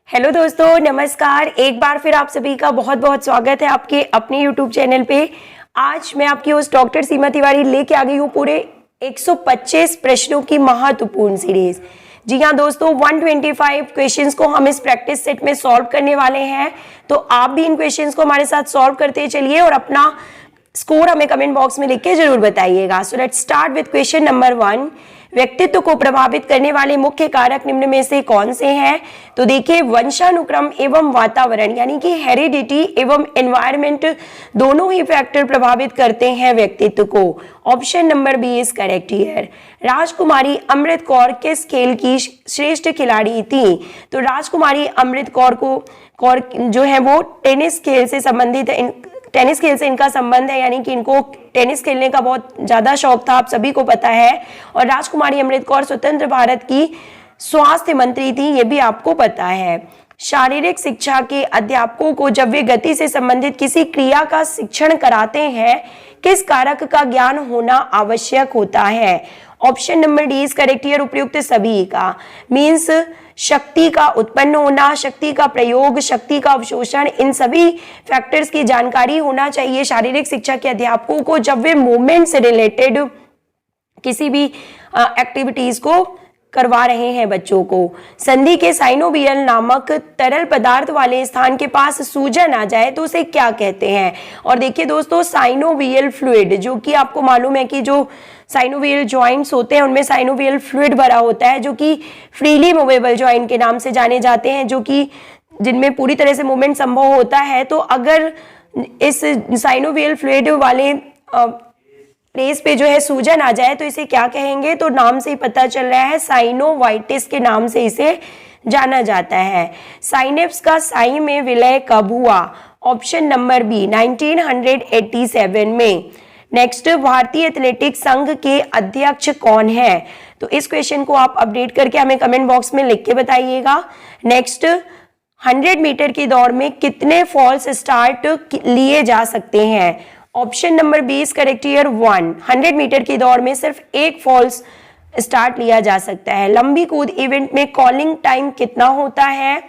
Hello दोस्तों, नमस्कार। एक बार फिर आप सभी का बहुत बहुत स्वागत है आपके अपने यूट्यूब चैनल पे। आज मैं आपकी होस्ट डॉक्टर सीमा तिवारी लेके आ गई हूँ पूरे 125 प्रश्नों की महत्वपूर्ण सीरीज। जी हाँ दोस्तों, 125 क्वेश्चंस को हम इस प्रैक्टिस सेट में सॉल्व करने वाले हैं। तो आप भी इन क्वेश्चंस को हमारे साथ सॉल्व करते चलिए और अपना स्कोर हमें कमेंट बॉक्स में लिख के जरूर बताइएगा। So let's start with question number 1। व्यक्तित्व को प्रभावित करने वाले मुख्य कारक निम्न में से कौन से हैं? तो देखिए, वंशानुक्रम एवं वातावरण यानी कि हेरिडिटी एवं एनवायरमेंट दोनों ही फैक्टर प्रभावित करते हैं व्यक्तित्व को। Option number B is correct here. Rajkumari Amrit Kaur किस खेल की श्रेष्ठ खिलाड़ी थी? तो राजकुमारी अमृत कौर जो है वो टेनिस खेल से संबंधित है। टेनिस खेल से इनका संबंध है, यानी कि इनको टेनिस खेलने का बहुत ज्यादा शौक था, आप सभी को पता है। और राजकुमारी अमृत कौर स्वतंत्र भारत की स्वास्थ्य मंत्री थी, ये भी आपको पता है। शारीरिक शिक्षा के अध्यापकों को जब वे गति से संबंधित किसी क्रिया का शिक्षण कराते हैं, किस कारक का ज्ञान होना आवश्यक होता है? Option number D is correct here. उपयुक्त सभी का मीन्स शक्ति का उत्पन्न होना, शक्ति का प्रयोग, शक्ति का अवशोषण, इन सभी फैक्टर्स की जानकारी होना चाहिए शारीरिक शिक्षा के अध्यापकों को जब वे मूवमेंट से रिलेटेड किसी भी एक्टिविटीज को करवा रहे हैं बच्चों को। संधि के साइनोवियल नामक तरल पदार्थ वाले स्थान के पास सूजन आ जाए तो उसे क्या कहते हैं? और देखिए दोस्तों, साइनोवियल फ्लूइड, जो कि आपको मालूम है कि जो साइनोवियल जॉइंट्स होते हैं उनमें साइनोवियल फ्लूइड भरा होता है, जो कि फ्रीली मूवेबल जॉइंट के नाम से जाने जाते हैं, जो कि जिनमें पूरी तरह से मूवमेंट संभव होता है। तो अगर इस साइनोवियल फ्लूइड वाले प्लेस पे जो है सूजन आ जाए तो इसे क्या कहेंगे? तो नाम से ही पता चल रहा है, साइनोवाइटिस के नाम से इसे जाना जाता है। साइनेप्स का साई में विलय कब हुआ? ऑप्शन नंबर बी 1987 में। नेक्स्ट, भारतीय एथलेटिक्स संघ के अध्यक्ष कौन है? तो इस क्वेश्चन को आप अपडेट करके हमें कमेंट बॉक्स में लिख के बताइएगा। नेक्स्ट, 100 मीटर की दौड़ में कितने फॉल्स स्टार्ट लिए जा सकते हैं? Option number B is correct here 1। 100 metre की दौड़ में सिर्फ एक फॉल्स स्टार्ट लिया जा सकता है। लंबी कूद इवेंट में कॉलिंग टाइम कितना होता है?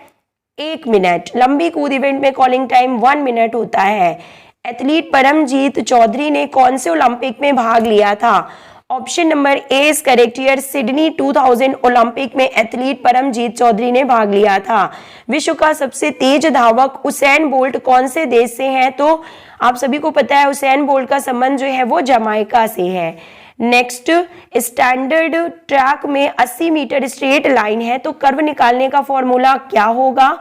1 मिनट। लंबी कूद इवेंट में कॉलिंग टाइम 1 मिनट होता है। एथलीट परमजीत चौधरी ने कौन से ओलंपिक में भाग लिया था? Option number A is correct here. Sydney 2000 Olympic में एथलीट परमजीत चौधरी ने भाग लिया था। विश्व का सबसे तेज धावक उसेन बोल्ट कौन से देश से हैं? तो आप सभी को पता है उसेन बोल्ट का संबंध जो है वो जमाइका से है। नेक्स्ट, स्टैंडर्ड ट्रैक में 80 मीटर स्ट्रेट लाइन है, तो कर्व निकालने का फॉर्मूला क्या होगा?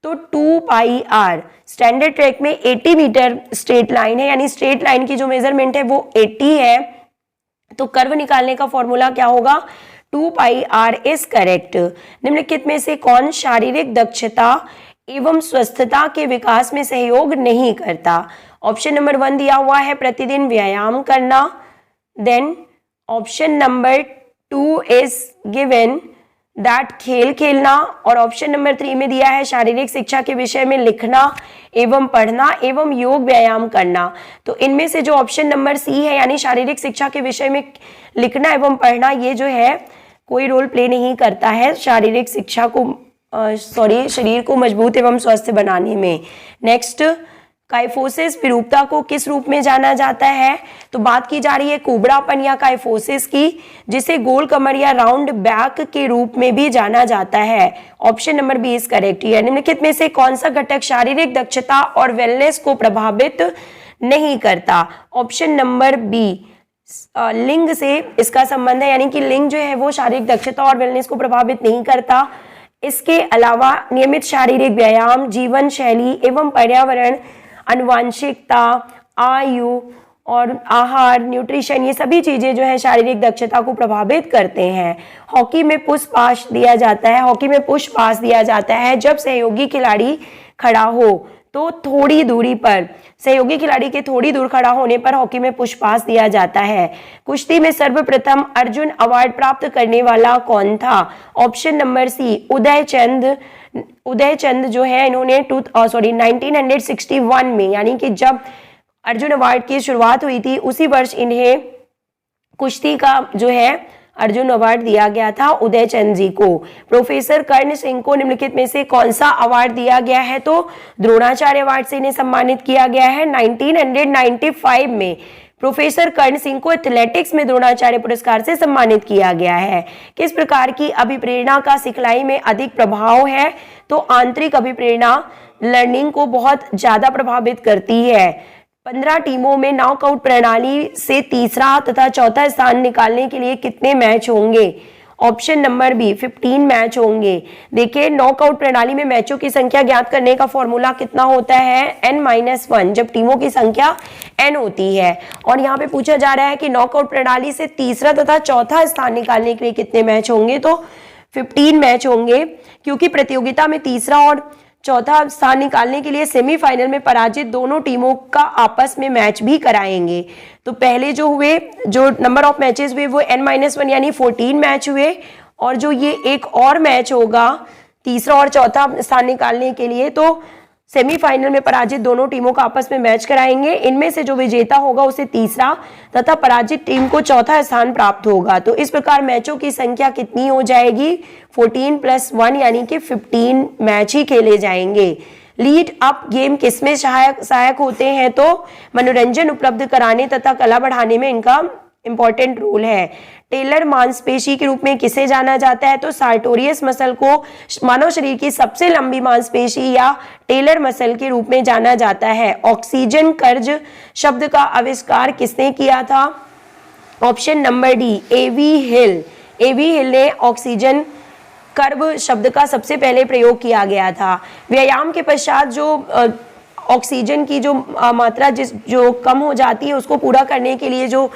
तो 2πr। स्टैंडर्ड ट्रैक में 80 मीटर स्ट्रेट लाइन है, यानी स्ट्रेट लाइन की जो मेजरमेंट है वो 80 है, तो कर्व निकालने का फॉर्मूला क्या होगा? 2πr is correct. निम्नलिखित में से कौन शारीरिक दक्षता एवं स्वस्थता के विकास में सहयोग नहीं करता? ऑप्शन नंबर 1 दिया हुआ है प्रतिदिन व्यायाम करना। Then option number 2 is given that खेल खेलना। और ऑप्शन नंबर 3 में दिया है शारीरिक शिक्षा के विषय में लिखना एवं पढ़ना एवं योग व्यायाम करना। तो इनमें से जो ऑप्शन नंबर सी है, यानी शारीरिक शिक्षा के विषय में लिखना एवं पढ़ना, ये जो है कोई रोल प्ले नहीं करता है शारीरिक शिक्षा को शरीर को मजबूत एवं स्वस्थ बनाने में। नेक्स्ट, काइफोसिस विरूपता को किस रूप में जाना जाता है? तो बात की जा रही है कुबड़ापन या काइफोसिस की, जिसे गोल कमर या राउंड बैक के रूप में भी जाना जाता है। Option number B is correct here. निम्नलिखित में से कौन सा घटक शारीरिक दक्षता और वेलनेस को प्रभावित नहीं करता? ऑप्शन नंबर बी, लिंग से इसका संबंध है, यानी कि लिंग जो है वो शारीरिक दक्षता और वेलनेस को प्रभावित नहीं करता। इसके अलावा नियमित शारीरिक व्यायाम, जीवन शैली एवं पर्यावरण, आनुवांशिकता, आयु और आहार, न्यूट्रिशन, ये सभी चीजें जो है शारीरिक दक्षता को प्रभावित करते हैं। हॉकी में पुश पास दिया जाता है। हॉकी में पुश पास दिया जाता है जब सहयोगी खिलाड़ी खड़ा हो, तो थोड़ी दूरी पर, सहयोगी खिलाड़ी के थोड़ी दूर खड़ा होने पर हॉकी में पुश पास दिया जाता है। कुश्ती में सर्वप्रथम अर्जुन अवार्ड प्राप्त करने वाला कौन था? ऑप्शन नंबर सी, उदय चंद जो है इन्होंने 1961 में, यानी कि जब अर्जुन अवार्ड की शुरुआत हुई थी उसी वर्ष इन्हें कुश्ती का जो है अर्जुन अवार्ड दिया गया था उदय चंद जी को। प्रोफेसर कर्ण सिंह को निम्नलिखित में से कौन सा अवार्ड दिया गया है? तो द्रोणाचार्य अवार्ड से इन्हें सम्मानित किया गया है 1995 में। प्रोफेसर कर्ण सिंह को एथलेटिक्स में द्रोणाचार्य पुरस्कार से सम्मानित किया गया है। किस प्रकार की अभिप्रेरणा का सिखलाई में अधिक प्रभाव है? तो आंतरिक अभिप्रेरणा लर्निंग को बहुत ज्यादा प्रभावित करती है। 15 टीमों में नॉकआउट प्रणाली से तीसरा तथा चौथा स्थान निकालने के लिए कितने मैच होंगे? ऑप्शन नंबर बी 15 मैच होंगे। देखिए, नॉकआउट प्रणाली में मैचों की संख्या ज्ञात करने का फॉर्मूला कितना होता है? n-1, जब टीमों की संख्या n होती है। और यहाँ पे पूछा जा रहा है कि नॉकआउट प्रणाली से तीसरा तथा चौथा स्थान निकालने के लिए कितने मैच होंगे? तो 15 मैच होंगे, क्योंकि प्रतियोगिता में तीसरा और चौथा स्थान निकालने के लिए सेमीफाइनल में पराजित दोनों टीमों का आपस में मैच भी कराएंगे। तो पहले जो नंबर ऑफ मैचेस हुए वो n-1 यानी 14 मैच हुए, और जो ये एक और मैच होगा तीसरा और चौथा स्थान निकालने के लिए, तो सेमीफाइनल में पराजित दोनों टीमों का आपस में मैच कराएंगे। इनमें से जो विजेता होगा उसे तीसरा तथा पराजित टीम को चौथा स्थान प्राप्त होगा। तो इस प्रकार मैचों की संख्या कितनी हो जाएगी? 14 + 1 यानी कि 15 मैच ही खेले जाएंगे। लीड अप गेम किसमें सहायक होते हैं? तो मनोरंजन उपलब्ध कराने तथा कला बढ़ाने में इनका इंपॉर्टेंट रोल है। टेलर मांसपेशी के रूप में किसे जाना जाता है? तो सार्टोरियस मसल को मानव शरीर की सबसे लंबी मांसपेशी या टेलर मसल के रूप में जाना जाता है। ऑक्सीजन कर्ज शब्द का आविष्कार किसने किया था? ऑप्शन नंबर डी एवी हिल। एवी हिल ने ऑक्सीजन कर्व शब्द का सबसे पहले प्रयोग किया गया था। व्यायाम के पश्चात जो ऑक्सीजन की जो मात्रा जो कम हो जाती है, उसको पूरा करने के लिए जो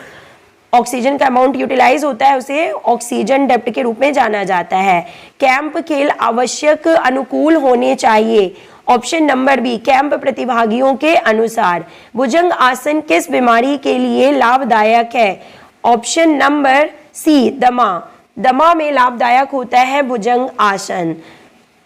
ऑक्सीजन का अमाउंट यूटिलाइज होता है, उसे ऑक्सीजन डेप्थ के रूप में जाना जाता है। कैंप खेल आवश्यक अनुकूल होने चाहिए। ऑप्शन नंबर बी कैंप प्रतिभागियों के अनुसार। भुजंग आसन किस बीमारी के लिए लाभदायक है? ऑप्शन नंबर सी दमा। दमा में लाभदायक होता है भुजंग आसन।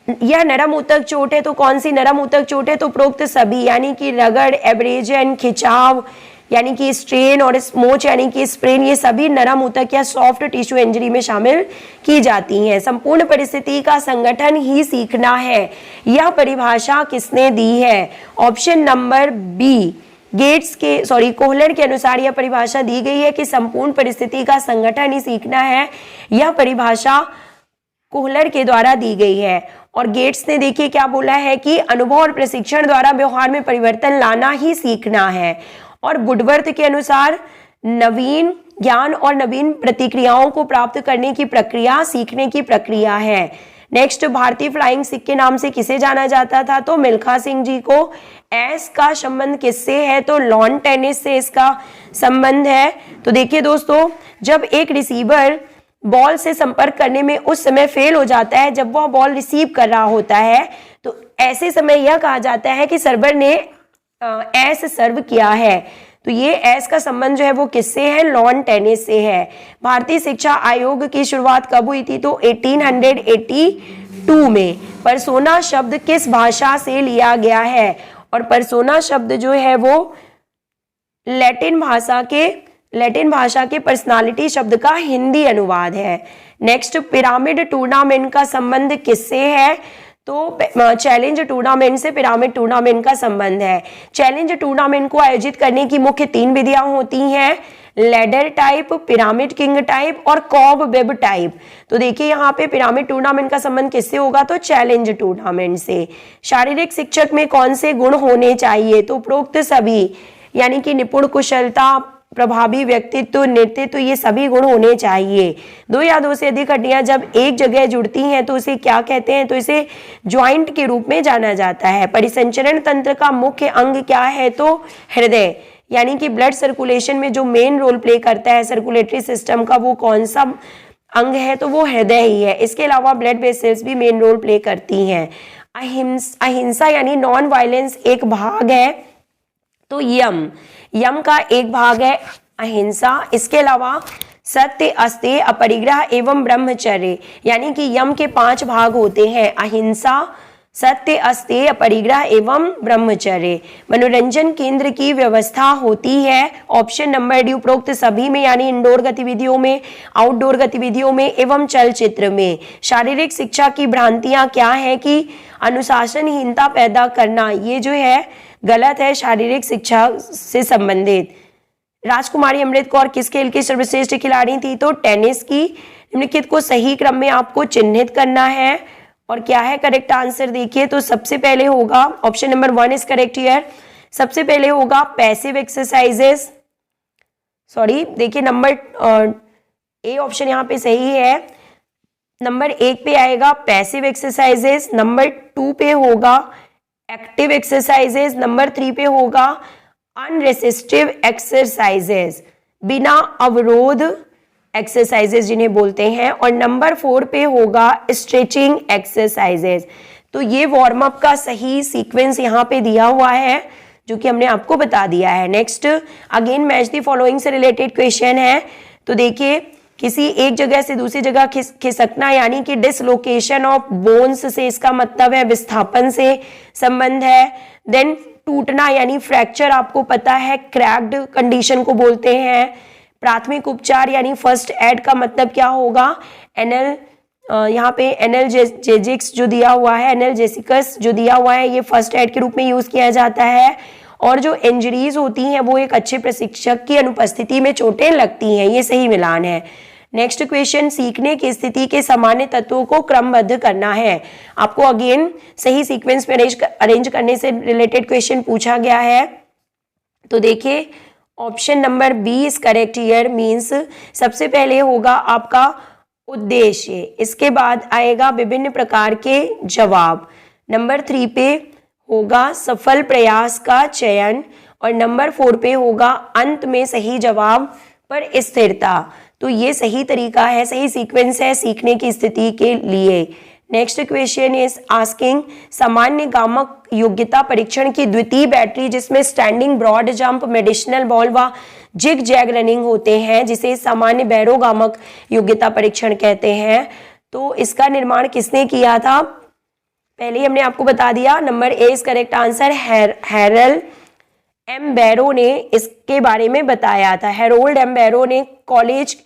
यह नरम ऊतक चोट है, तो कौन सी नरम ऊतक चोट है? तो उपरोक्त सभी, यानी कि रगड़, एब्रेजन, खिंचाव यानी कि स्ट्रेन और स्मोच यानी कि स्प्रेन, ये सभी नरम ऊतक या सॉफ्ट टिश्यू इंजरी में शामिल की जाती हैं। संपूर्ण परिस्थिति का संगठन ही सीखना है, यह परिभाषा किसने दी है? ऑप्शन नंबर बी कोहलर के अनुसार यह परिभाषा दी गई है कि संपूर्ण परिस्थिति का संगठन ही सीखना है। यह परिभाषा कोहलर के द्वारा दी गई है। और गेट्स ने देखिए क्या बोला है कि अनुभव और प्रशिक्षण द्वारा व्यवहार में परिवर्तन लाना ही सीखना है। और वुडवर्थ के अनुसार नवीन ज्ञान और नवीन प्रतिक्रियाओं को प्राप्त करने की प्रक्रिया सीखने की प्रक्रिया है। नेक्स्ट, भारतीय फ्लाइंग सिख के नाम से किसे जाना जाता था? तो मिल्खा सिंह जी को। एस का संबंध किससे है? तो लॉन टेनिस से इसका संबंध है। तो देखिए दोस्तों, जब एक रिसीवर बॉल से संपर्क करने में उस समय फेल हो जाता है जब वह बॉल रिसीव कर रहा होता है, तो ऐसे समय यह कहा जाता है कि सर्वर ने एस सर्व किया है। तो ये एस का संबंध जो है वो किससे है? लॉन टेनिस से है। भारतीय शिक्षा आयोग की शुरुआत कब हुई थी? तो 1882 में। पर्सोना शब्द किस भाषा से लिया गया है? और पर्सोना शब्द जो है वो लैटिन भाषा के पर्सनालिटी शब्द का हिंदी अनुवाद है। नेक्स्ट, पिरामिड टूर्नामेंट का संबंध किससे है? तो चैलेंज टूर्नामेंट से पिरामिड टूर्नामेंट का संबंध है। चैलेंज टूर्नामेंट को आयोजित करने की मुख्य 3 विधियां होती हैं, ladder type, pyramid king type और कॉब वेब टाइप। तो देखिए यहाँ पे पिरामिड टूर्नामेंट का संबंध किससे होगा? तो चैलेंज टूर्नामेंट से। शारीरिक शिक्षक में कौन से गुण होने चाहिए? तो उपरोक्त सभी, यानी कि निपुण, कुशलता, प्रभावी व्यक्तित्व, नेतृत्व, ये सभी गुण होने चाहिए। 2 या 2 से अधिक हड्डियां जब एक जगह जुड़ती हैं तो उसे क्या कहते हैं? तो इसे ज्वाइंट के रूप में जाना जाता है। परिसंचरण तंत्र का मुख्य अंग क्या है? तो हृदय, यानी कि ब्लड सर्कुलेशन में जो मेन रोल प्ले करता है सर्कुलेटरी सिस्टम का, वो कौन सा अंग है? तो वो हृदय ही है। इसके अलावा ब्लड वेसल्स भी मेन रोल प्ले करती हैं। अहिंसा यानी नॉन वायलेंस एक भाग है, तो यम का एक भाग है अहिंसा। इसके अलावा सत्य, अस्तेय, अपरिग्रह एवं ब्रह्मचर्य, यानी कि यम के 5 भाग होते हैं, अहिंसा, सत्य, अस्तेय, परिग्रह एवं ब्रह्मचर्य। मनोरंजन केंद्र की व्यवस्था होती है ऑप्शन नंबर डी उपरोक्त सभी में, यानी इंडोर गतिविधियों में, आउटडोर गतिविधियों में एवं चलचित्र में। शारीरिक शिक्षा की भ्रांतियां क्या है कि अनुशासनहीनता पैदा करना, ये जो है गलत है शारीरिक शिक्षा से संबंधित। राजकुमारी अमृत कौर किस खेल की सर्वश्रेष्ठ खिलाड़ी थी? तो टेनिस की। निम्नलिखित को सही क्रम में आपको चिन्हित करना है और क्या है करेक्ट आंसर देखिए। तो सबसे पहले होगा option number 1 is correct here. सबसे पहले होगा पैसिव एक्सरसाइजेस, सॉरी देखिए नंबर ए ऑप्शन यहाँ पे सही है। नंबर 1 पे आएगा पैसिव एक्सरसाइजेस, नंबर 2 पे होगा एक्टिव एक्सरसाइजेस, नंबर 3 पे होगा अनरेसिस्टिव एक्सरसाइजेस, बिना अवरोध एक्सरसाइजेस जिन्हें बोलते हैं, और नंबर 4 पे होगा स्ट्रेचिंग एक्सरसाइजेस। तो ये वार्म अप का सही सीक्वेंस यहाँ पे दिया हुआ है जो कि हमने आपको बता दिया है। Next again match the following से रिलेटेड क्वेश्चन है। तो देखिए किसी एक जगह से दूसरी जगह खिसकना यानी कि डिसलोकेशन ऑफ बोन्स से इसका मतलब है विस्थापन से संबंध है। देन टूटना यानी फ्रैक्चर आपको पता है क्रैक्ड कंडीशन को बोलते हैं। प्राथमिक उपचार यानी फर्स्ट एड का मतलब क्या होगा? यहाँ पे एनाल्जेसिक्स जो दिया हुआ है, एनाल्जेसिकस जो दिया हुआ है, ये फर्स्ट एड के रूप में यूज किया जाता है। और जो इंजरीज होती हैं वो एक अच्छे प्रशिक्षक की अनुपस्थिति में चोटें लगती हैं, ये सही मिलान है। नेक्स्ट क्वेश्चन, सीखने की स्थिति के सामान्य तत्वों को क्रमबद्ध करना है। आपको अगेन सही सीक्वेंस में अरेंज करने से रिलेटेड क्वेश्चन पूछा गया है। तो देखिए option number B is correct here, means सबसे पहले होगा आपका उद्देश्य, इसके बाद आएगा विभिन्न प्रकार के जवाब, नंबर 3 पे होगा सफल प्रयास का चयन, और नंबर 4 पे होगा अंत में सही जवाब पर स्थिरता। तो ये सही तरीका है, सही सीक्वेंस है सीखने की स्थिति के लिए। नेक्स्ट क्वेश्चन इज आस्किंग सामान्य गामक योग्यता परीक्षण की द्वितीय बैटरी जिसमें standing broad jump, medicinal ball व जिग जैग रनिंग होते हैं, जिसे सामान्य बैरोगामक योग्यता परीक्षण कहते हैं। तो इसका निर्माण किसने किया था? पहले ही हमने आपको बता दिया, number A is correct answer, Harold M Barrow ने इसके बारे में बताया था। हैरोल्ड एम बैरो ने कॉलेज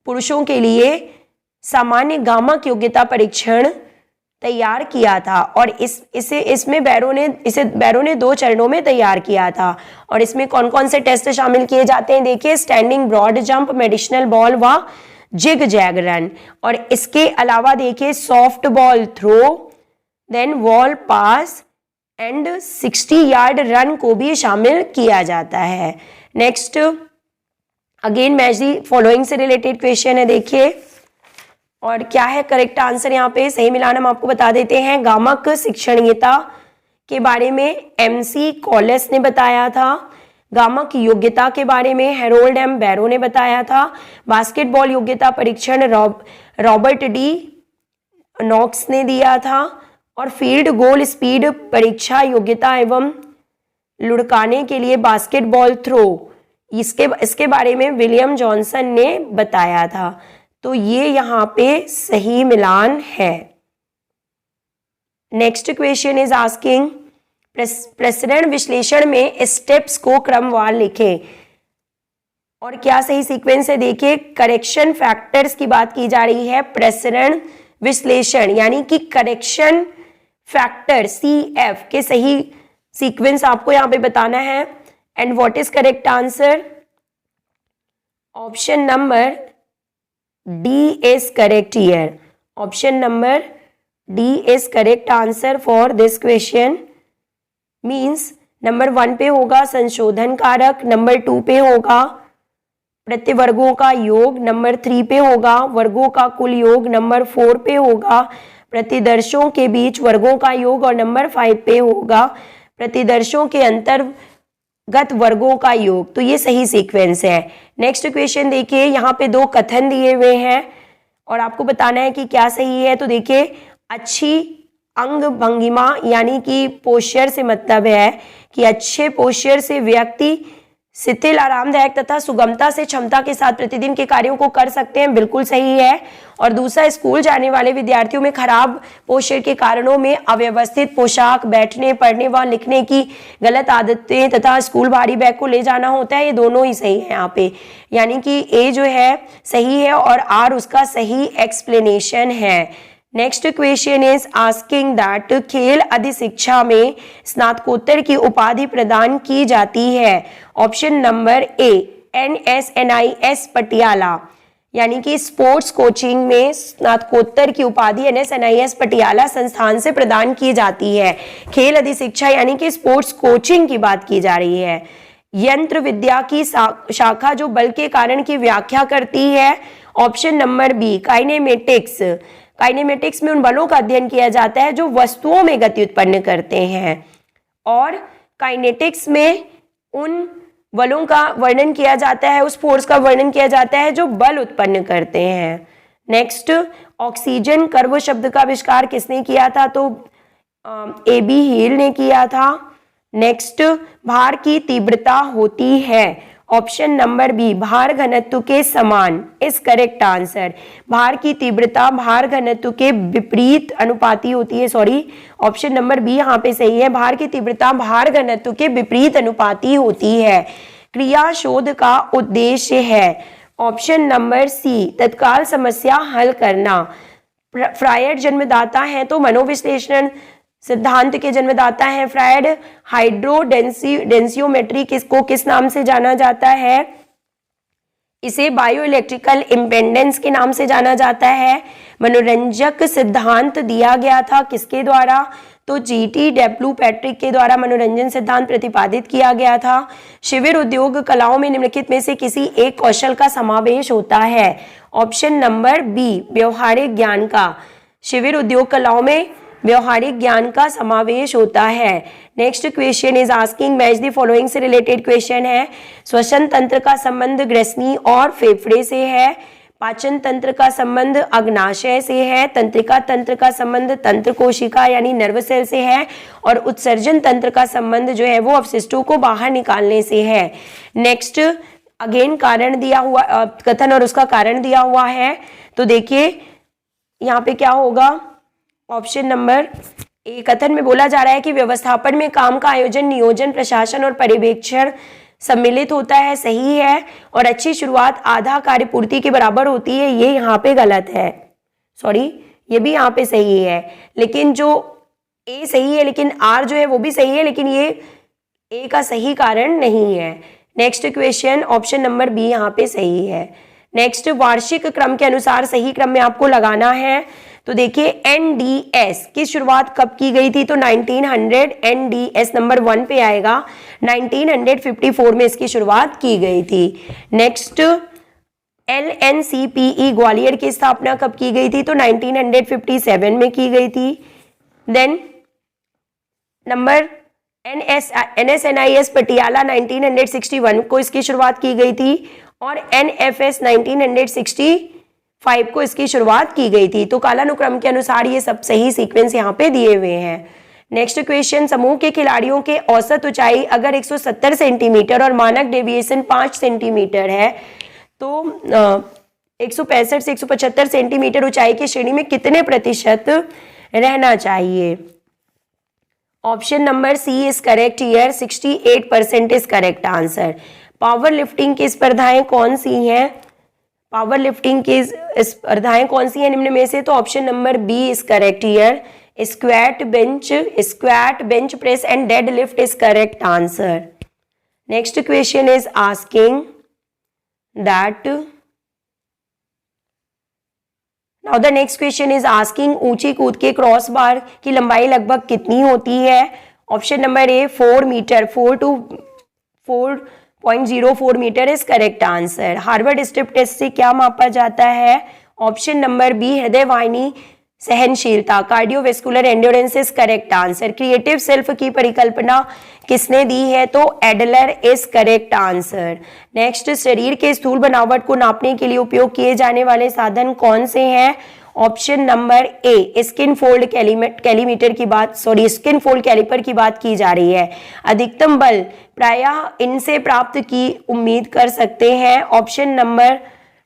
पुरुषों के लिए सामान्य गामक योग्यता परीक्षण तैयार किया था, और इसमें बैरो ने 2 चरणों में तैयार किया था। और इसमें कौन कौन से टेस्ट शामिल किए जाते हैं? देखिए standing broad jump, medicinal ball व जिग जैग रन, और इसके अलावा देखिए soft ball throw, then wall pass and 60 yard run को भी शामिल किया जाता है। Next again match the following से रिलेटेड क्वेश्चन है, देखिए और क्या है करेक्ट आंसर यहाँ पे सही मिलान हम आपको बता देते हैं। गामक शिक्षणीयता के बारे में MC कॉलेस ने बताया था, गामक योग्यता के बारे में हैरोल्ड एम बैरो ने बताया था, बास्केटबॉल योग्यता परीक्षण रॉबर्ट डी नॉक्स ने दिया था, और फील्ड गोल स्पीड परीक्षा योग्यता एवं लुढ़काने के लिए बास्केटबॉल थ्रो इसके बारे में विलियम जॉनसन ने बताया था। तो ये यहाँ पे सही मिलान है। नेक्स्ट क्वेश्चन इज आस्किंग प्रसरण विश्लेषण में स्टेप्स को क्रमवार लिखें, और क्या सही सीक्वेंस है? देखिए करेक्शन फैक्टर्स की बात की जा रही है। प्रसरण विश्लेषण यानी कि करेक्शन फैक्टर CF के सही सीक्वेंस आपको यहाँ पे बताना है। And what is correct answer? Option number D is correct here. Option number D is correct answer for this question, means number 1 पे होगा संशोधन कारक, नंबर 2 पे होगा प्रतिवर्गों का योग, नंबर 3 पे होगा वर्गों का कुल योग, नंबर 4 पे होगा प्रतिदर्शों के बीच वर्गों का योग, और नंबर 5 पे होगा प्रतिदर्शों के अंतर्गत वर्गों का योग। तो ये सही सीक्वेंस है। नेक्स्ट क्वेश्चन देखिए, यहाँ पे 2 कथन दिए हुए हैं और आपको बताना है कि क्या सही है। तो देखिए अच्छी अंग भंगिमा यानी कि पोस्चर से मतलब है कि अच्छे पोस्चर से व्यक्ति शिथिल, आरामदायक तथा सुगमता से क्षमता के साथ प्रतिदिन के कार्यों को कर सकते हैं, बिल्कुल सही है। और दूसरा, स्कूल जाने वाले विद्यार्थियों में खराब पोषण के कारणों में अव्यवस्थित पोशाक, बैठने, पढ़ने व लिखने की गलत आदतें तथा स्कूल भारी बैग को ले जाना होता है, ये दोनों ही सही है यहाँ पे, यानी कि ए जो है सही है और आर उसका सही एक्सप्लेनेशन है। Next question is asking that खेल अधिशिक्षा में स्नातकोत्तर की उपाधि प्रदान की जाती है। ऑप्शन नंबर ए NSNIS पटियाला, यानी कि स्पोर्ट्स कोचिंग में स्नातकोत्तर की उपाधि NSNIS पटियाला संस्थान से प्रदान की जाती है। खेल अधिशिक्षा यानी कि स्पोर्ट्स कोचिंग की बात की जा रही है। यंत्र विद्या की शाखा जो बल के कारण की व्याख्या करती है। Option number B kinematics, kinematics में उन बलों का अध्ययन किया जाता है जो वस्तुओं में गति उत्पन्न करते हैं, और काइनेटिक्स में उन बलों का वर्णन किया जाता है, उस फोर्स का वर्णन किया जाता है जो बल उत्पन्न करते हैं। नेक्स्ट, ऑक्सीजन कर्व शब्द का आविष्कार किसने किया था? तो AB हील ने किया था। नेक्स्ट, भार की तीव्रता होती है, ऑप्शन नंबर बी भार घनत्व के समान इज करेक्ट आंसर। भार की तीव्रता भार घनत्व के विपरीत अनुपाती होती है, सॉरी ऑप्शन नंबर बी यहाँ पे सही है, भार की तीव्रता भार घनत्व के विपरीत अनुपाती होती है। क्रिया शोध का उद्देश्य है, ऑप्शन नंबर सी तत्काल समस्या हल करना। फ्रायड जन्मदाता है तो मनोविश्लेषण सिद्धांत के जन्मदाता हैं फ्रायड। हाइड्रोडेंसियोमेट्री किसको किस नाम से जाना जाता है? इसे बायो इलेक्ट्रिकल इम्पेडेंस के नाम से जाना जाता है। मनोरंजक सिद्धांत दिया गया था किसके द्वारा? तो GT पैट्रिक के द्वारा मनोरंजन सिद्धांत प्रतिपादित किया गया था। शिविर उद्योग कलाओं में निम्नलिखित में से किसी एक कौशल का समावेश होता है। ऑप्शन नंबर बी व्यवहारिक ज्ञान का। शिविर उद्योग कलाओं में व्यवहारिक ज्ञान का समावेश होता है। Next question is asking match the following से रिलेटेड क्वेश्चन है। श्वसन तंत्र का संबंध ग्रसनी और फेफड़े से है। पाचन तंत्र का संबंध अग्नाशय से है। तंत्रिका तंत्र का संबंध तंत्र कोशिका यानी नर्व सेल से है। और उत्सर्जन तंत्र का संबंध जो है वो अवशिष्टों को बाहर निकालने से है। नेक्स्ट, अगेन कारण दिया हुआ, कथन और उसका कारण दिया हुआ है। तो देखिए यहाँ पे क्या होगा, ऑप्शन नंबर ए कथन में बोला जा रहा है कि व्यवस्थापन में काम का आयोजन, नियोजन, प्रशासन और पर्यवेक्षण सम्मिलित होता है, सही है। और अच्छी शुरुआत आधा कार्य पूर्ति के बराबर होती है, ये यहाँ पे गलत है, सॉरी ये भी यहाँ पे सही है, लेकिन जो ए सही है लेकिन आर जो है वो भी सही है, लेकिन ये ए का सही कारण नहीं है। Next question, option number B यहाँ पे सही है। नेक्स्ट, वार्षिक क्रम के अनुसार सही क्रम में आपको लगाना है। तो देखिए NDS की शुरुआत कब की गई थी? तो 1900, NDS नंबर 1 पे आएगा। 1954 में इसकी शुरुआत की गई थी। नेक्स्ट, LNCPE ग्वालियर की स्थापना कब की गई थी? तो 1957 में की गई थी। देन नंबर NSNIS पटियाला 1961 को इसकी शुरुआत की गई थी और NFS 1965 को इसकी शुरुआत की गई थी। तो कालानुक्रम के अनुसार ये सब सही सीक्वेंस यहाँ पे दिए हुए हैं। नेक्स्ट क्वेश्चन, समूह के खिलाड़ियों के औसत ऊंचाई अगर 170 सेंटीमीटर और मानक डेविएशन 5 सेंटीमीटर है तो 165 से 175 सेंटीमीटर ऊंचाई की श्रेणी में कितने प्रतिशत रहना चाहिए? Option number C is correct here, 68% is correct answer. Power lifting की स्पर्धाएं कौन सी हैं? पावर लिफ्टिंग की स्पर्धाएं कौन सी हैं निम्न में से? तो option number B is correct here, squat, bench press and dead lift is correct answer. Next question is asking that, now the next question is asking ऊंची कूद के क्रॉस बार की लंबाई लगभग कितनी होती है? Option number A 4 metre, 4 to 4.04 metre is correct answer. Harvard step test से क्या मापा जाता है? ऑप्शन नंबर बी हृदय वाहिनी सहनशीलता, cardiovascular endurance is correct answer. Creative self की परिकल्पना किसने दी है? तो Adler is correct answer. Next, शरीर के स्थूल बनावट को नापने के लिए उपयोग किए जाने वाले साधन कौन से हैं? Option number A skin fold caliper की बात स्किन फोल्ड कैलिपर की बात की जा रही है। अधिकतम बल प्रायः इनसे प्राप्त की उम्मीद कर सकते हैं। ऑप्शन नंबर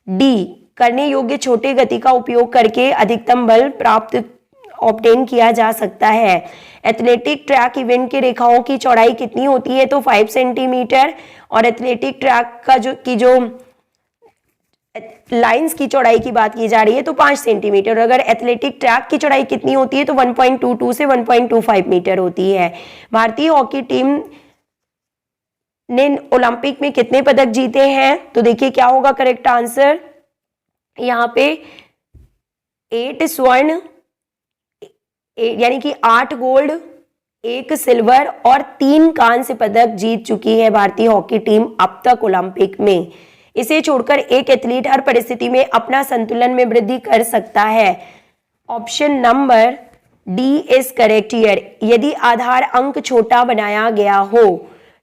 डी करने योग्य छोटे गति का उपयोग करके अधिकतम बल प्राप्त ऑब्टेन किया जा सकता है। एथलेटिक ट्रैक इवेंट की रेखाओं की चौड़ाई कितनी होती है? तो 5 सेंटीमीटर। और एथलेटिक ट्रैक का जो लाइंस की चौड़ाई की बात की जा रही है तो 5 सेंटीमीटर। अगर एथलेटिक ट्रैक की चौड़ाई कितनी होती है तो 1.22 से 1.25 मीटर होती है। भारतीय हॉकी टीम ने ओलंपिक में कितने पदक जीते हैं? तो देखिए क्या होगा करेक्ट आंसर। यहाँ पे 8 स्वर्ण यानी कि 8 गोल्ड, 1 सिल्वर और 3 कांस्य पदक जीत चुकी है भारतीय हॉकी टीम अब तक ओलंपिक में। इसे छोड़कर एक एथलीट हर परिस्थिति में अपना संतुलन में वृद्धि कर सकता है। Option number D is correct here, यदि आधार अंक छोटा बनाया गया हो।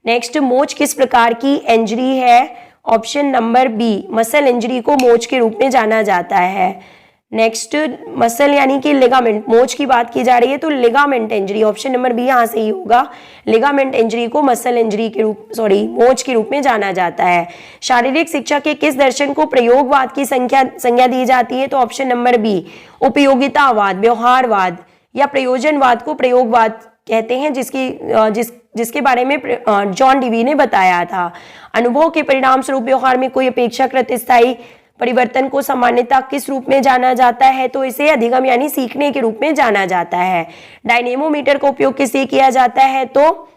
नेक्स्ट, मोच किस प्रकार की इंजरी है? Option number B muscle injury को मोच के रूप में जाना जाता है। नेक्स्ट, मसल यानी कि लिगामेंट, मोच की बात की जा रही है तो ligament injury, option number B यहाँ से ही होगा। लिगामेंट इंजरी को मसल इंजरी के रूप मोच के रूप में जाना जाता है। शारीरिक शिक्षा के किस दर्शन को प्रयोगवाद की संज्ञा दी जाती है? तो ऑप्शन नंबर बी उपयोगितावाद, व्यवहारवाद या प्रयोजनवाद को प्रयोगवाद कहते हैं, जिसके बारे में जॉन डीवी ने बताया था। अनुभव के परिणाम स्वरूप व्यवहार में कोई अपेक्षाकृत स्थायी परिवर्तन को सामान्यता किस रूप में जाना जाता है? तो इसे अधिगम यानी सीखने के रूप में जाना जाता है। डायनेमोमीटर का उपयोग किससे किया जाता है? तो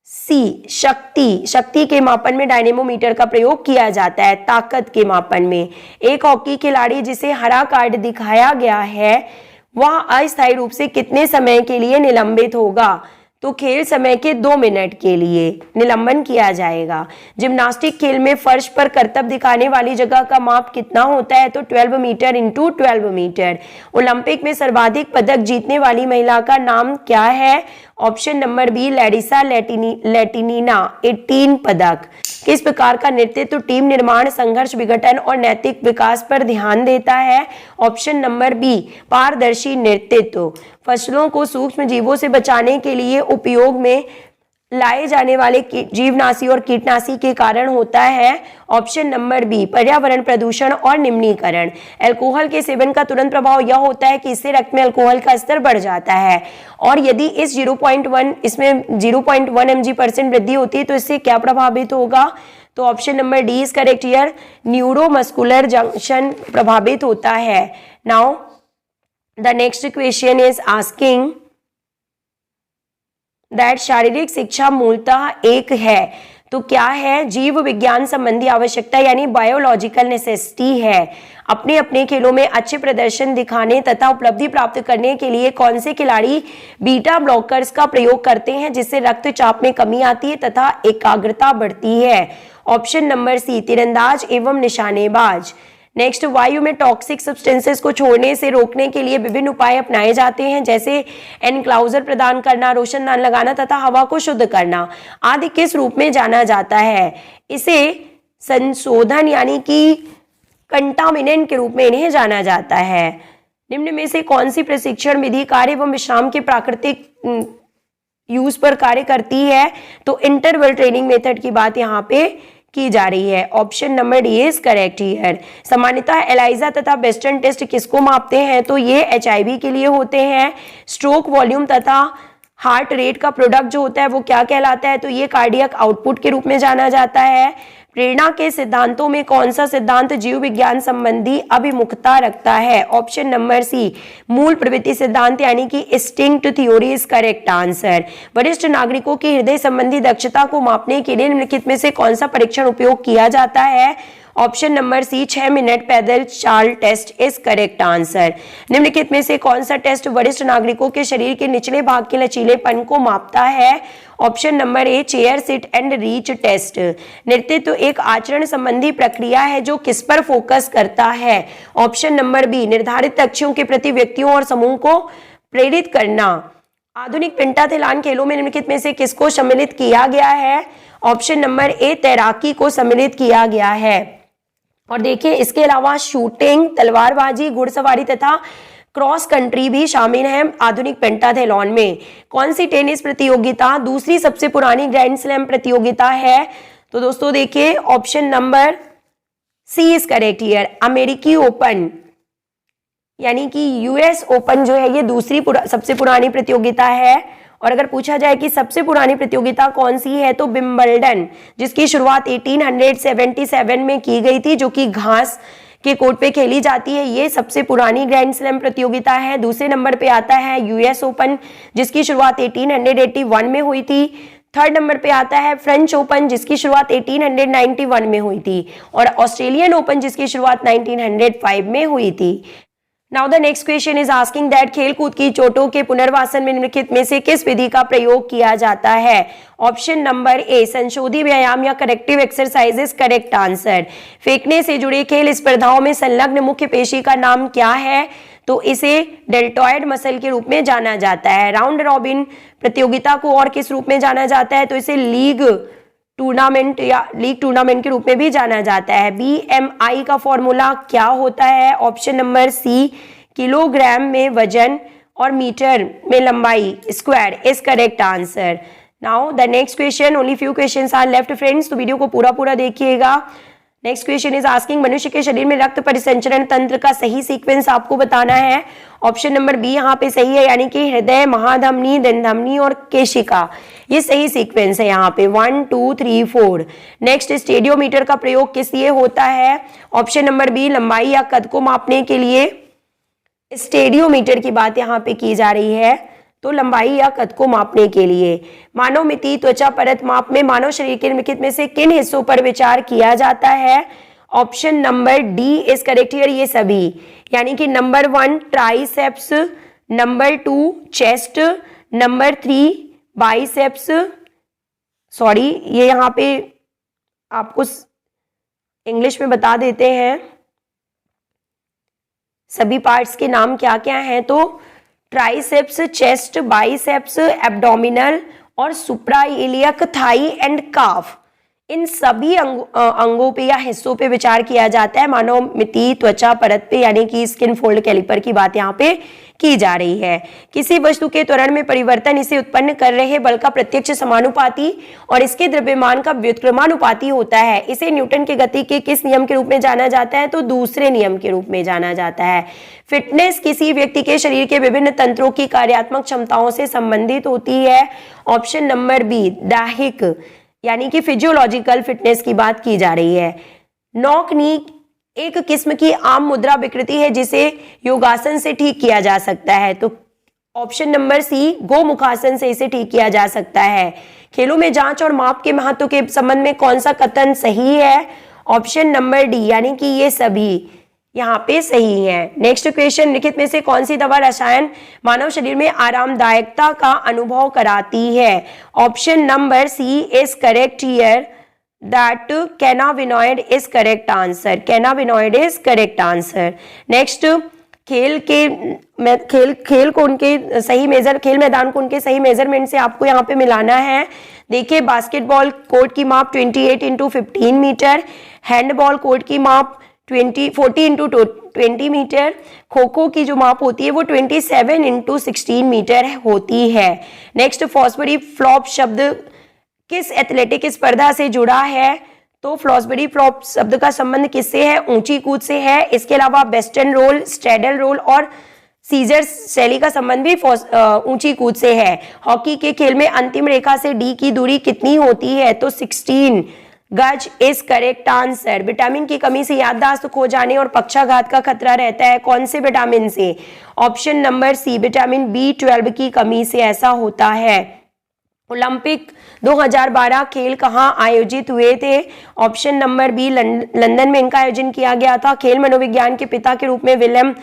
सी शक्ति के मापन में डायनेमोमीटर का प्रयोग किया जाता है, ताकत के मापन में। एक हॉकी खिलाड़ी जिसे हरा कार्ड दिखाया गया है वह अस्थायी रूप से कितने समय के लिए निलंबित होगा? तो खेल समय के 2 मिनट के लिए निलंबन किया जाएगा। जिम्नास्टिक खेल में फर्श पर करतब दिखाने वाली जगह का माप कितना होता है? तो 12 मीटर इंटू 12 मीटर। ओलंपिक में सर्वाधिक पदक जीतने वाली महिला का नाम क्या है? Option number B Larissa Latynina, 18 पदक। किस प्रकार का नेतृत्व टीम निर्माण, संघर्ष विघटन और नैतिक विकास पर ध्यान देता है? ऑप्शन नंबर बी पारदर्शी नेतृत्व। फसलों को सूक्ष्म जीवों से बचाने के लिए उपयोग में लाए जाने वाले जीवनाशी और कीटनाशी के कारण होता है। ऑप्शन नंबर बी पर्यावरण प्रदूषण और निम्नीकरण। अल्कोहल के सेवन का तुरंत प्रभाव यह होता है कि इससे रक्त में अल्कोहल का स्तर बढ़ जाता है, और यदि इस 0.1 mg% वृद्धि होती है तो इससे क्या प्रभावित होगा? तो option number D is correct here, neuromuscular junction प्रभावित होता है। Now the next question is asking that शारीरिक शिक्षा मूलतः एक है, तो क्या है? जीव विज्ञान संबंधी आवश्यकता यानी बायोलॉजिकल नेसेसिटी है। अपने अपने खेलों में अच्छे प्रदर्शन दिखाने तथा उपलब्धि प्राप्त करने के लिए कौन से खिलाड़ी बीटा ब्लॉकर्स का प्रयोग करते हैं, जिससे रक्तचाप में कमी आती है तथा एकाग्रता बढ़ती है? ऑप्शन नंबर सी तीरंदाज एवं निशानेबाज। नेक्स्ट, वायु में टॉक्सिक सब्सटेंसेस को छोड़ने से रोकने के लिए विभिन्न उपाय अपनाए जाते हैं, जैसे एनक्लाउजर प्रदान करना, रोशनदान लगाना तथा हवा को शुद्ध करना आदि किस रूप में जाना जाता है? इसे संशोधन यानी कि कंटामिनेंट के रूप में इन्हें जाना जाता है। निम्न में से कौन सी प्रशिक्षण विधि कार्य एवं विश्राम के प्राकृतिक यूज पर कार्य करती है? तो इंटरवल ट्रेनिंग मेथड की बात यहाँ पे की जा रही है। Option number D is correct here. सामान्यतः एलाइजा तथा वेस्टर्न टेस्ट किसको मापते हैं? तो ये HIV के लिए होते हैं। स्ट्रोक वॉल्यूम तथा हार्ट रेट का प्रोडक्ट जो होता है वो क्या कहलाता है? तो ये कार्डियक आउटपुट के रूप में जाना जाता है। प्रेरणा के सिद्धांतों में कौन सा सिद्धांत जीव विज्ञान संबंधी अभिमुखता रखता है? ऑप्शन नंबर सी मूल प्रवृत्ति सिद्धांत यानी कि instinct theory is correct answer. वरिष्ठ नागरिकों की हृदय संबंधी दक्षता को मापने के लिए निम्नलिखित में से कौन सा परीक्षण उपयोग किया जाता है? ऑप्शन नंबर सी 6 मिनट पैदल चाल टेस्ट इज करेक्ट आंसर। निम्नलिखित में से कौन सा टेस्ट वरिष्ठ नागरिकों के शरीर के निचले भाग के लचीलेपन को मापता है? Option number A chair sit and reach test. नेतृत्व एक आचरण संबंधी प्रक्रिया है जो किस पर फोकस करता है? ऑप्शन नंबर बी निर्धारित लक्ष्यों के प्रति व्यक्तियों और समूह को प्रेरित करना। आधुनिक पेंटाथेलॉन खेलों में निम्नलिखित में से किसको सम्मिलित किया गया है? ऑप्शन नंबर ए तैराकी को सम्मिलित किया गया है। और देखिए इसके अलावा शूटिंग, तलवारबाजी, घुड़सवारी तथा क्रॉस कंट्री भी शामिल है आधुनिक पेंटाथलॉन में। कौन सी टेनिस प्रतियोगिता दूसरी सबसे पुरानी ग्रैंड स्लैम प्रतियोगिता है? तो दोस्तों देखिए option number C is correct here, अमेरिकी ओपन, यानी कि यूएस ओपन जो है ये दूसरी सबसे पुरानी प्रतियोगिता है। और अगर पूछा जाए कि सबसे पुरानी प्रतियोगिता कौन सी है, तो विंबलडन, जिसकी शुरुआत 1877 में की गई थी, जो कि घास के कोर्ट पे खेली जाती है, ये सबसे पुरानी ग्रैंड स्लैम प्रतियोगिता है। दूसरे नंबर पे आता है यूएस ओपन, जिसकी शुरुआत 1881 में हुई थी। थर्ड नंबर पे आता है फ्रेंच ओपन, जिसकी शुरुआत 1891 में हुई थी, और ऑस्ट्रेलियन ओपन, जिसकी शुरुआत 1905 में हुई थी। Now the next question is asking that खेल कूद की चोटों के पुनर्वासन में निम्नलिखित में से किस विधि का प्रयोग किया जाता है? ऑप्शन नंबर ए, संशोधी व्यायाम या करेक्टिव एक्सरसाइजेस करेक्ट आंसर। फेंकने से जुड़े खेल स्पर्धाओं में संलग्न मुख्य पेशी का नाम क्या है? तो इसे डेल्टॉयड मसल के रूप में जाना जाता है। राउंड रॉबिन प्रतियोगिता को और किस रूप में जाना जाता है? तो इसे लीग टूर्नामेंट या लीग टूर्नामेंट के रूप में भी जाना जाता है। BMI का फॉर्मूला क्या होता है? ऑप्शन नंबर सी, किलोग्राम में वजन और मीटर में लंबाई square is correct answer. Now the next question, only few questions are left friends, तो वीडियो को पूरा देखिएगा। नेक्स्ट क्वेश्चन इज आस्किंग मनुष्य के शरीर में रक्त परिसंचरण तंत्र का सही सीक्वेंस आपको बताना है। ऑप्शन नंबर बी यहाँ पे सही है, यानी कि हृदय, महाधमनी, दंधमनी और केशिका, ये सही सीक्वेंस है यहाँ पे 1 2 3 4। नेक्स्ट, स्टेडियोमीटर का प्रयोग किस लिए होता है? ऑप्शन नंबर बी, लंबाई या कद को मापने के लिए स्टेडियोमीटर की बात यहाँ पे की जा रही है, तो लंबाई या कद को मापने के लिए। मानव मिति त्वचा परत माप में मानव शरीर के निम्नलिखित में से किन हिस्सों पर विचार किया जाता है? Option number D is correct here, ये सभी, यानी कि number 1 triceps, number 2 chest, number 3 biceps, sorry ये यहाँ पे आपको इंग्लिश में बता देते हैं सभी पार्ट्स के नाम क्या क्या हैं। तो ट्राइसेप्स, चेस्ट, बाइसेप्स, एब्डोमिनल और सुप्राइलियक, थाई एंड काफ, इन सभी अंगों पे या हिस्सों पे विचार किया जाता है मानव मिति त्वचा परत पे, यानी कि स्किन फोल्ड कैलिपर की बात यहाँ पे की जा रही है। किसी वस्तु के त्वरण में परिवर्तन इसे उत्पन्न कर रहे बल का प्रत्यक्ष समानुपाती और इसके द्रव्यमान का व्युत्क्रमानुपाती होता है। इसे न्यूटन के गति के किस नियम के रूप में जाना जाता है? तो दूसरे नियम के रूप में जाना जाता है। फिटनेस किसी व्यक्ति के शरीर के विभिन्न तंत्रों की कार्यात्मक क्षमताओं से संबंधित होती है। ऑप्शन नंबर बी, दैहिक, यानी कि फिजियोलॉजिकल फिटनेस की बात की जा रही है। नॉक नी एक किस्म की आम मुद्रा विकृति है जिसे योगासन से ठीक किया जा सकता है, तो ऑप्शन नंबर सी, गोमुखासन से इसे ठीक किया जा सकता है। खेलों में जांच और माप के महत्व के संबंध में कौन सा कथन सही है? ऑप्शन नंबर डी, यानी कि ये सभी यहाँ पे सही है। नेक्स्ट क्वेश्चन, लिखित में से कौन सी दवा रसायन मानव शरीर में आरामदायकता का अनुभव कराती है? Option number C is correct here, that cannabinoid is correct answer. Cannabinoid is correct answer. Next, खेल मैदान को उनके सही मेजरमेंट से आपको यहाँ पे मिलाना है। देखिए बास्केटबॉल कोर्ट की माप 28 × 15 मीटर, हैंडबॉल कोर्ट की माप 40 × 20 मीटर, खो खो की जो माप होती है वो 27 × 16 मीटर होती है। नेक्स्ट, फॉस्बरी फ्लॉप शब्द किस एथलेटिक स्पर्धा से जुड़ा है? तो फ्लॉसबरी फ्लॉप शब्द का संबंध किससे है? ऊंची कूद से है। इसके अलावा वेस्टर्न रोल, स्ट्रैडल रोल और सीजर शैली का संबंध भी ऊंची कूद से है। हॉकी के खेल में अंतिम रेखा से डी की दूरी कितनी होती है? तो 16 गज इज करेक्ट आंसर। विटामिन की कमी से याददाश्त खो जाने और पक्षाघात का खतरा रहता है, कौन से विटामिन से? ऑप्शन नंबर सी, विटामिन B12 की कमी से ऐसा होता है। ओलंपिक 2012 खेल कहाँ आयोजित हुए थे? ऑप्शन नंबर बी, लंदन में इनका आयोजन किया गया था। खेल मनोविज्ञान के पिता के रूप में विलियम,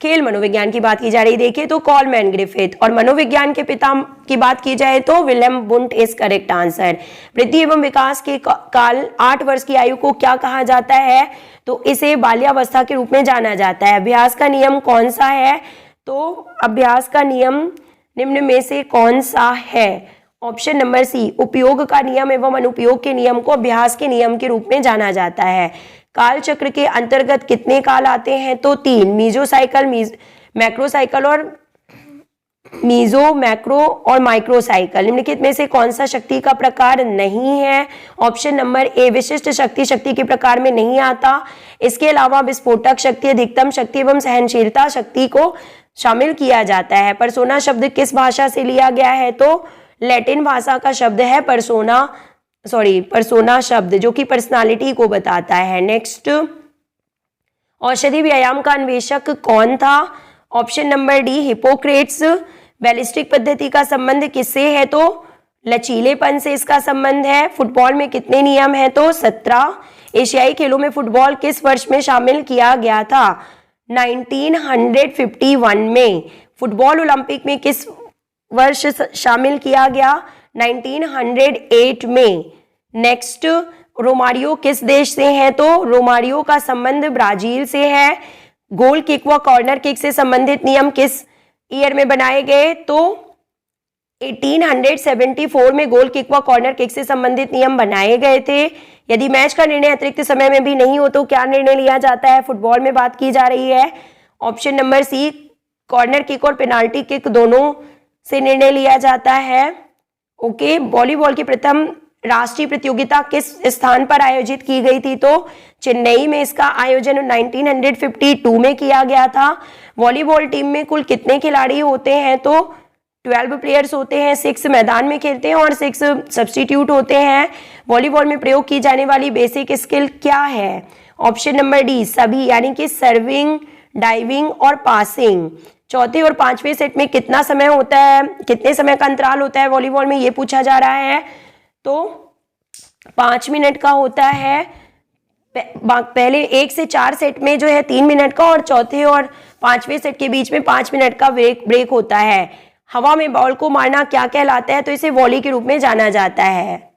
खेल मनोविज्ञान की बात की जा रही देखिए तो कॉलमैन ग्रिफिथ, और मनोविज्ञान के पिता की बात की जाए तो William Wundt is correct answer. वृद्धि एवं विकास के काल 8 वर्ष की आयु को क्या कहा जाता है? तो इसे बाल्यावस्था के रूप में जाना जाता है। अभ्यास का नियम कौन सा है? तो अभ्यास का नियम निम्न में से कौन सा है? ऑप्शन नंबर सी, उपयोग का नियम एवं अनुपयोग के नियम को अभ्यास के नियम के रूप में जाना जाता है। काल चक्र के अंतर्गत कितने काल आते हैं? तो 3, मीजोसाइकिल, मैक्रोसाइकिल और मीजो, मैक्रो और माइक्रोसाइकिल। निम्नलिखित में से कौन सा शक्ति का प्रकार नहीं है? ऑप्शन नंबर ए, विशिष्ट शक्ति शक्ति के प्रकार में नहीं आता। इसके अलावा विस्फोटक शक्ति, अधिकतम शक्ति एवं सहनशीलता शक्ति को शामिल किया जाता है। परसोना शब्द किस भाषा से लिया गया है? तो लैटिन भाषा का शब्द है परसोना शब्द, जो कि पर्सनालिटी को बताता है। नेक्स्ट, औषधि व्यायाम का अन्वेषक कौन था? Option number D, Hippocrates. Ballistic पद्धति का संबंध किससे है? तो लचीलेपन से इसका संबंध है। फुटबॉल में कितने नियम हैं? तो 17। एशियाई खेलों में फुटबॉल किस वर्ष में शामिल किया गया था? 1951 में। फुटबॉल ओलंपिक में किस वर्ष शामिल किया गया? 1908 में। नेक्स्ट, रोमारियो किस देश से है? तो रोमारियो का संबंध ब्राजील से है। गोल किक व कॉर्नर किक से संबंधित नियम किस ईयर में बनाए गए? तो 1874 में गोल किक व कॉर्नर किक से संबंधित नियम बनाए गए थे। यदि मैच का निर्णय अतिरिक्त समय में भी नहीं हो तो क्या निर्णय लिया जाता है? फुटबॉल में बात की जा रही है। Option number C, corner kick और पेनाल्टी किक दोनों से निर्णय लिया जाता है। ओके, वॉलीबॉल की प्रथम राष्ट्रीय प्रतियोगिता किस स्थान पर आयोजित की गई थी? तो चेन्नई में इसका आयोजन 1952 में किया गया था। वॉलीबॉल टीम में कुल कितने खिलाड़ी होते हैं? तो 12 प्लेयर्स होते हैं। 6 मैदान में खेलते हैं और 6 सब्स्टिट्यूट होते हैं। वॉलीबॉल में प्रयोग की जाने वाली बेसिक स्किल क्या है? ऑप्शन नंबर डी, सभी, यानी कि सर्विंग, डाइविंग और पासिंग। चौथे और पांचवें सेट में कितना समय होता है, कितने समय का अंतराल होता है वॉलीबॉल में, ये पूछा जा रहा है। तो 5 मिनट का होता है। पहले 1 से 4 सेट में जो है 3 मिनट का, और चौथे और पांचवें सेट के बीच में 5 मिनट का ब्रेक होता है। हवा में बॉल को मारना क्या कहलाता है? तो इसे वॉली के रूप में जाना जाता है।